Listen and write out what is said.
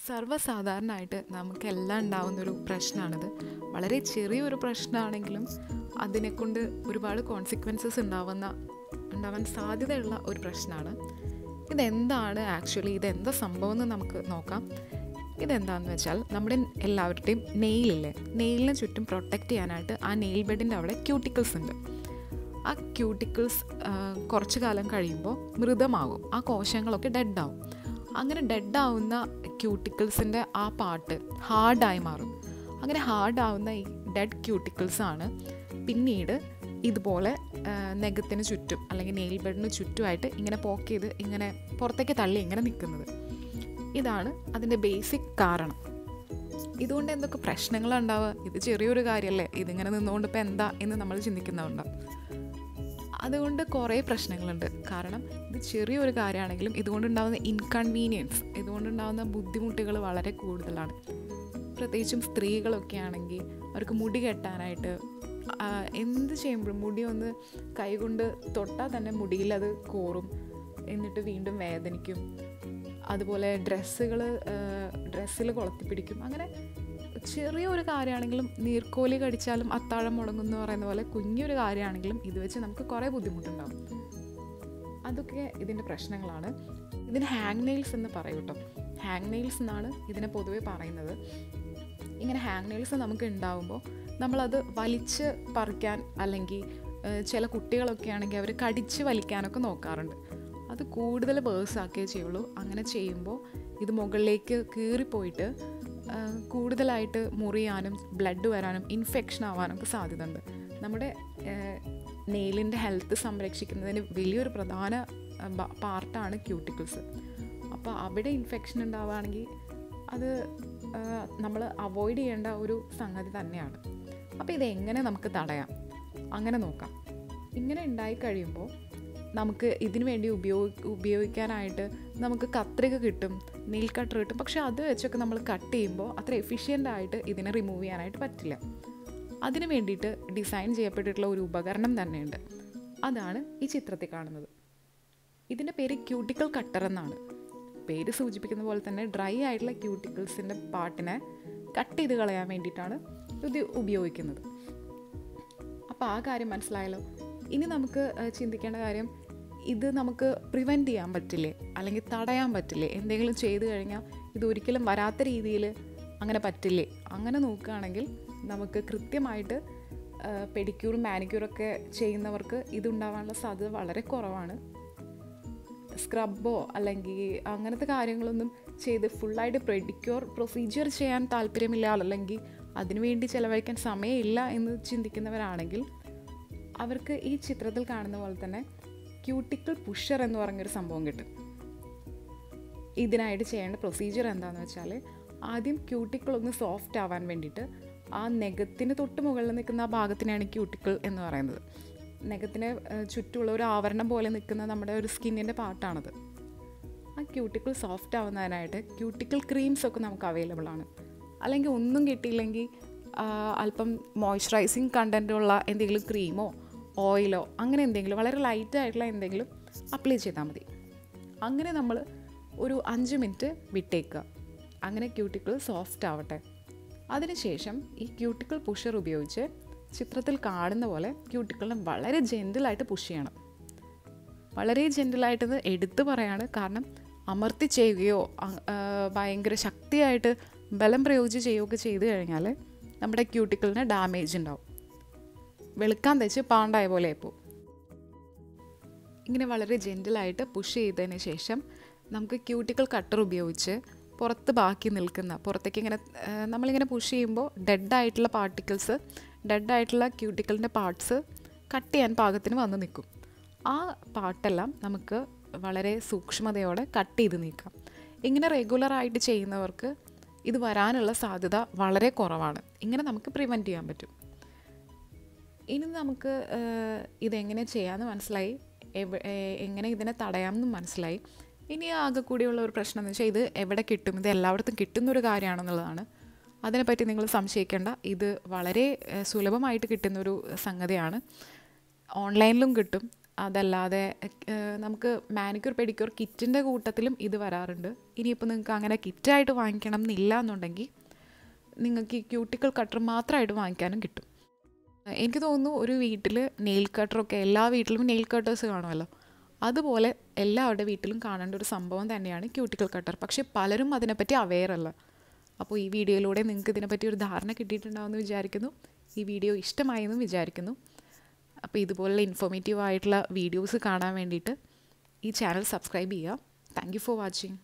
സർവ്വസാധാരണമായിട്ട് നമുക്കെല്ലാം ഉണ്ടാവുന്നൊരു പ്രശ്നമാണിത്. വളരെ ചെറിയൊരു പ്രശ്നമാണെങ്കിലും അതിനെക്കൊണ്ട് ഒരുപാട് കോൺസിക്വൻസസ് ഉണ്ടാവാൻ സാധ്യതയുള്ള ഒരു പ്രശ്നമാണ്. ഇതെന്താണ് ഇതെന്താ സംഭവം എന്ന് നമുക്ക് നോക്കാം. ഇതെന്താണെന്ന് വെച്ചാൽ നമ്മുടെ എല്ലാവരുടെയും നെയിലിനെ ചുറ്റും പ്രൊട്ടക്റ്റ് ചെയ്യാനായിട്ട് ആ നെയിൽ ബെഡിൻ്റെ അവിടെ ക്യൂട്ടിക്കിൾസ് ഉണ്ട്. ആ ക്യൂട്ടിക്കിൾസ് കുറച്ച് കാലം കഴിയുമ്പോൾ മൃതമാകും, ആ കോശങ്ങളൊക്കെ ഡെഡാവും. അങ്ങനെ ഡെഡാവുന്ന ക്യൂട്ടിക്കിൾസിൻ്റെ ആ പാർട്ട് ഹാർഡായി മാറും. അങ്ങനെ ഹാർഡാവുന്ന ഈ ഡെഡ് ക്യൂട്ടിക്കിൾസാണ് പിന്നീട് ഇതുപോലെ നഖത്തിന് ചുറ്റും അല്ലെങ്കിൽ നെയിൽ ബെഡിന് ചുറ്റുമായിട്ട് ഇങ്ങനെ പോക്ക് ചെയ്ത് ഇങ്ങനെ പുറത്തേക്ക് തള്ളി ഇങ്ങനെ നിൽക്കുന്നത്. ഇതാണ് അതിൻ്റെ ബേസിക് കാരണം. ഇതുകൊണ്ട് എന്തൊക്കെ പ്രശ്നങ്ങളുണ്ടാവുക? ഇത് ചെറിയൊരു കാര്യമല്ലേ, ഇതിങ്ങനെ നിന്നുകൊണ്ട് ഇപ്പോൾ എന്താ എന്ന് നമ്മൾ ചിന്തിക്കുന്നുണ്ടാവും. അതുകൊണ്ട് കുറേ പ്രശ്നങ്ങളുണ്ട്. കാരണം ഇത് ചെറിയൊരു കാര്യമാണെങ്കിലും ഇതുകൊണ്ടുണ്ടാകുന്ന ഇൻകൺവീനിയൻസ്, ഇതുകൊണ്ടുണ്ടാകുന്ന ബുദ്ധിമുട്ടുകൾ വളരെ കൂടുതലാണ്. പ്രത്യേകിച്ചും സ്ത്രീകളൊക്കെ ആണെങ്കിൽ അവർക്ക് മുടി കെട്ടാനായിട്ട് എന്ത് ചെയ്യുമ്പോഴും മുടി ഒന്ന് കൈകൊണ്ട് തൊട്ടാൽ തന്നെ മുടിയിലത് കോറും, എന്നിട്ട് വീണ്ടും വേദനിക്കും. അതുപോലെ ഡ്രസ്സിൽ കൊളത്തിപ്പിടിക്കും. അങ്ങനെ ചെറിയൊരു കാര്യമാണെങ്കിലും നീർക്കോലി കടിച്ചാലും അത്താഴം മുടങ്ങുമെന്ന് പറയുന്ന പോലെ കുഞ്ഞൊരു കാര്യമാണെങ്കിലും ഇത് വെച്ച് നമുക്ക് കുറേ ബുദ്ധിമുട്ടുണ്ടാകും. അതൊക്കെ ഇതിൻ്റെ പ്രശ്നങ്ങളാണ്. ഇതിന് ഹാങ്നെയിൽസ് എന്ന് പറയും കേട്ടോ. ഹാങ്നെയിൽസ് എന്നാണ് ഇതിനെ പൊതുവെ പറയുന്നത്. ഇങ്ങനെ ഹാങ്നെയിൽസ് നമുക്ക് ഉണ്ടാകുമ്പോൾ നമ്മളത് വലിച്ച് പറിക്കാൻ, അല്ലെങ്കിൽ ചില കുട്ടികളൊക്കെ ആണെങ്കിൽ അവർ കടിച്ച് വലിക്കാനൊക്കെ നോക്കാറുണ്ട്. അത് കൂടുതൽ വേഴ്സാക്കേ ചെയ്യുള്ളൂ. അങ്ങനെ ചെയ്യുമ്പോൾ ഇത് മുകളിലേക്ക് കീറിപ്പോയിട്ട് കൂടുതലായിട്ട് മുറിയാനും ബ്ലഡ് വരാനും ഇൻഫെക്ഷൻ ആവാനൊക്കെ സാധ്യതയുണ്ട്. നമ്മുടെ നെയിലിൻ്റെ ഹെൽത്ത് സംരക്ഷിക്കുന്നതിന് വലിയൊരു പ്രധാന പാർട്ടാണ് ക്യൂട്ടിക്കിൾസ്. അപ്പോൾ അവിടെ ഇൻഫെക്ഷൻ ഉണ്ടാവുകയാണെങ്കിൽ അത് നമ്മൾ അവോയ്ഡ് ചെയ്യേണ്ട ഒരു സംഗതി തന്നെയാണ്. അപ്പോൾ ഇതെങ്ങനെ നമുക്ക് തടയാം, അങ്ങനെ നോക്കാം. ഇങ്ങനെ ഉണ്ടായിക്കഴിയുമ്പോൾ നമുക്ക് ഇതിനു വേണ്ടി ഉപയോഗിക്കാനായിട്ട് നമുക്ക് കത്രിക കിട്ടും, നെയിൽ കട്ടർ കിട്ടും. പക്ഷെ അത് വെച്ചൊക്കെ നമ്മൾ കട്ട് ചെയ്യുമ്പോൾ അത്ര എഫിഷ്യൻ്റായിട്ട് ഇതിനെ റിമൂവ് ചെയ്യാനായിട്ട് പറ്റില്ല. അതിന് വേണ്ടിയിട്ട് ഡിസൈൻ ചെയ്യപ്പെട്ടിട്ടുള്ള ഒരു ഉപകരണം തന്നെയുണ്ട്. അതാണ് ഈ ചിത്രത്തിൽ കാണുന്നത്. ഇതിൻ്റെ പേര് ക്യൂട്ടിക്കൽ കട്ടർ എന്നാണ്. പേര് സൂചിപ്പിക്കുന്ന പോലെ തന്നെ ഡ്രൈ ആയിട്ടുള്ള ക്യൂട്ടിക്കിൾസിൻ്റെ പാർട്ടിനെ കട്ട് ചെയ്ത് കളയാൻ വേണ്ടിയിട്ടാണ് ഇത് ഉപയോഗിക്കുന്നത്. അപ്പോൾ ആ കാര്യം മനസ്സിലായല്ലോ. ഇനി നമുക്ക് ചിന്തിക്കേണ്ട കാര്യം, ഇത് നമുക്ക് പ്രിവെൻറ്റ് ചെയ്യാൻ പറ്റില്ലേ, അല്ലെങ്കിൽ തടയാൻ പറ്റില്ലേ? എന്തെങ്കിലും ചെയ്തു കഴിഞ്ഞാൽ ഇതൊരിക്കലും വരാത്ത രീതിയിൽ അങ്ങനെ പറ്റില്ലേ? അങ്ങനെ നോക്കുകയാണെങ്കിൽ നമുക്ക് കൃത്യമായിട്ട് പെഡിക്യൂറും മാനിക്യൂറൊക്കെ ചെയ്യുന്നവർക്ക് ഇതുണ്ടാവാനുള്ള സാധ്യത വളരെ കുറവാണ്. സ്ക്രബോ അല്ലെങ്കിൽ അങ്ങനത്തെ കാര്യങ്ങളൊന്നും ചെയ്ത് ഫുള്ളായിട്ട് പെഡിക്യൂർ പ്രൊസീജിയർ ചെയ്യാൻ താല്പര്യമില്ല, അല്ലെങ്കിൽ അതിനുവേണ്ടി ചിലവഴിക്കാൻ സമയമില്ല എന്ന് ചിന്തിക്കുന്നവരാണെങ്കിൽ അവർക്ക് ഈ ചിത്രത്തിൽ കാണുന്ന പോലെ തന്നെ ക്യൂട്ടിക്കൽ പുഷർ എന്ന് പറഞ്ഞൊരു സംഭവം കിട്ടും. ഇതിനായിട്ട് ചെയ്യേണ്ട പ്രൊസീജിയർ എന്താണെന്ന് വെച്ചാൽ, ആദ്യം ക്യൂട്ടിക്കിൾ ഒന്ന് സോഫ്റ്റ് ആവാൻ വേണ്ടിയിട്ട് ആ നഖത്തിന് തൊട്ട് മുകളിൽ നിൽക്കുന്ന ആ ഭാഗത്തിനാണ് ക്യൂട്ടിക്കിൾ എന്ന് പറയുന്നത്. നഖത്തിന് ചുറ്റുമുള്ള ഒരു ആവരണം പോലെ നിൽക്കുന്ന നമ്മുടെ ഒരു സ്കിന്നിൻ്റെ പാർട്ടാണത്. ആ ക്യൂട്ടിക്കിൾ സോഫ്റ്റ് ആവുന്നതിനായിട്ട് ക്യൂട്ടിക്കിൾ ക്രീംസൊക്കെ നമുക്ക് അവൈലബിൾ ആണ്. അല്ലെങ്കിൽ ഒന്നും കിട്ടിയില്ലെങ്കിൽ അല്പം മോയ്സ്ചറൈസിങ് കണ്ടൻറ്റുള്ള എന്തെങ്കിലും ക്രീമോ ഓയിലോ അങ്ങനെ എന്തെങ്കിലും വളരെ ലൈറ്റായിട്ടുള്ള എന്തെങ്കിലും അപ്ലൈ ചെയ്താൽ മതി. അങ്ങനെ നമ്മൾ ഒരു 5 മിനിറ്റ് വിട്ടേക്കുക. അങ്ങനെ ക്യൂട്ടിക്കിൾ സോഫ്റ്റ് ആവട്ടെ. അതിനുശേഷം ഈ ക്യൂട്ടിക്കിൾ പുഷർ ഉപയോഗിച്ച് ചിത്രത്തിൽ കാണുന്ന പോലെ ക്യൂട്ടിക്കിളിനെ വളരെ ജെൻറ്റിലായിട്ട് പുഷ് ചെയ്യണം. വളരെ ജെൻറ്റിലായിട്ടത് എടുത്തു പറയാണ്. കാരണം അമർത്തി ചെയ്യുകയോ ഭയങ്കര ശക്തിയായിട്ട് ബലം പ്രയോഗിച്ച് ചെയ്യുകയൊക്കെ ചെയ്തു കഴിഞ്ഞാൽ നമ്മുടെ ക്യൂട്ടിക്കിളിന് ഡാമേജ് ഉണ്ടാവും. വെളുക്കാൻ തേച്ച് പാണ്ടായ പോലെ ഇപ്പോൾ. ഇങ്ങനെ വളരെ ജെൻറ്റിലായിട്ട് പുഷ് ചെയ്തതിന് ശേഷം നമുക്ക് ക്യൂട്ടിക്കൽ കട്ടർ ഉപയോഗിച്ച് പുറത്ത് ബാക്കി നിൽക്കുന്ന, പുറത്തേക്ക് ഇങ്ങനെ നമ്മളിങ്ങനെ പുഷ് ചെയ്യുമ്പോൾ ഡെഡായിട്ടുള്ള പാർട്ടിക്കിൾസ്, ഡെഡായിട്ടുള്ള ക്യൂട്ടിക്കലിൻ്റെ പാർട്സ് കട്ട് ചെയ്യാൻ പാകത്തിന് വന്ന് നിൽക്കും. ആ പാർട്ടെല്ലാം നമുക്ക് വളരെ സൂക്ഷ്മതയോടെ കട്ട് ചെയ്ത് നീക്കാം. ഇങ്ങനെ റെഗുലറായിട്ട് ചെയ്യുന്നവർക്ക് ഇത് വരാനുള്ള സാധ്യത വളരെ കുറവാണ്. ഇങ്ങനെ നമുക്ക് പ്രിവെൻറ്റ് ചെയ്യാൻ പറ്റും. ഇനി നമുക്ക് ഇതെങ്ങനെ ചെയ്യാമെന്ന് മനസ്സിലായി, എങ്ങനെ ഇതിനെ തടയാമെന്നും മനസ്സിലായി. ഇനി ആകെ കൂടിയുള്ള ഒരു പ്രശ്നം എന്ന് വെച്ചാൽ, ഇത് എവിടെ കിട്ടും, ഇത് എല്ലായിടത്തും കിട്ടുന്നൊരു കാര്യമാണെന്നുള്ളതാണ്. അതിനെപ്പറ്റി നിങ്ങൾ സംശയിക്കേണ്ട. ഇത് വളരെ സുലഭമായിട്ട് കിട്ടുന്നൊരു സംഗതിയാണ്. ഓൺലൈനിലും കിട്ടും, അതല്ലാതെ നമുക്ക് മാനിക്യൂർ പെഡിക്യൂർ കിറ്റിൻ്റെ കൂട്ടത്തിലും ഇത് വരാറുണ്ട്. ഇനിയിപ്പോൾ നിങ്ങൾക്ക് അങ്ങനെ കിറ്റായിട്ട് വാങ്ങിക്കണം എന്നില്ല എന്നുണ്ടെങ്കിൽ നിങ്ങൾക്ക് ഈ ക്യൂട്ടിക്കൽ കട്ടർ മാത്രമായിട്ട് വാങ്ങിക്കാനും കിട്ടും. എനിക്ക് തോന്നുന്നു ഒരു വീട്ടിൽ നെയിൽ കട്ടറൊക്കെ എല്ലാ വീട്ടിലും നെയിൽ കട്ടേഴ്സ് കാണുമല്ലോ, അതുപോലെ എല്ലാവരുടെ വീട്ടിലും കാണേണ്ട ഒരു സംഭവം തന്നെയാണ് ക്യൂട്ടിക്കൽ കട്ടർ. പക്ഷേ പലരും അതിനെപ്പറ്റി അവെയർ അല്ല. അപ്പോൾ ഈ വീഡിയോയിലൂടെ നിങ്ങൾക്ക് ഇതിനെപ്പറ്റി ഒരു ധാരണ കിട്ടിയിട്ടുണ്ടാവുമെന്ന് വിചാരിക്കുന്നു. ഈ വീഡിയോ ഇഷ്ടമായെന്നും വിചാരിക്കുന്നു. അപ്പോൾ ഇതുപോലുള്ള ഇൻഫോർമേറ്റീവ് ആയിട്ടുള്ള വീഡിയോസ് കാണാൻ വേണ്ടിയിട്ട് ഈ ചാനൽ സബ്സ്ക്രൈബ് ചെയ്യുക. Thank you for watching.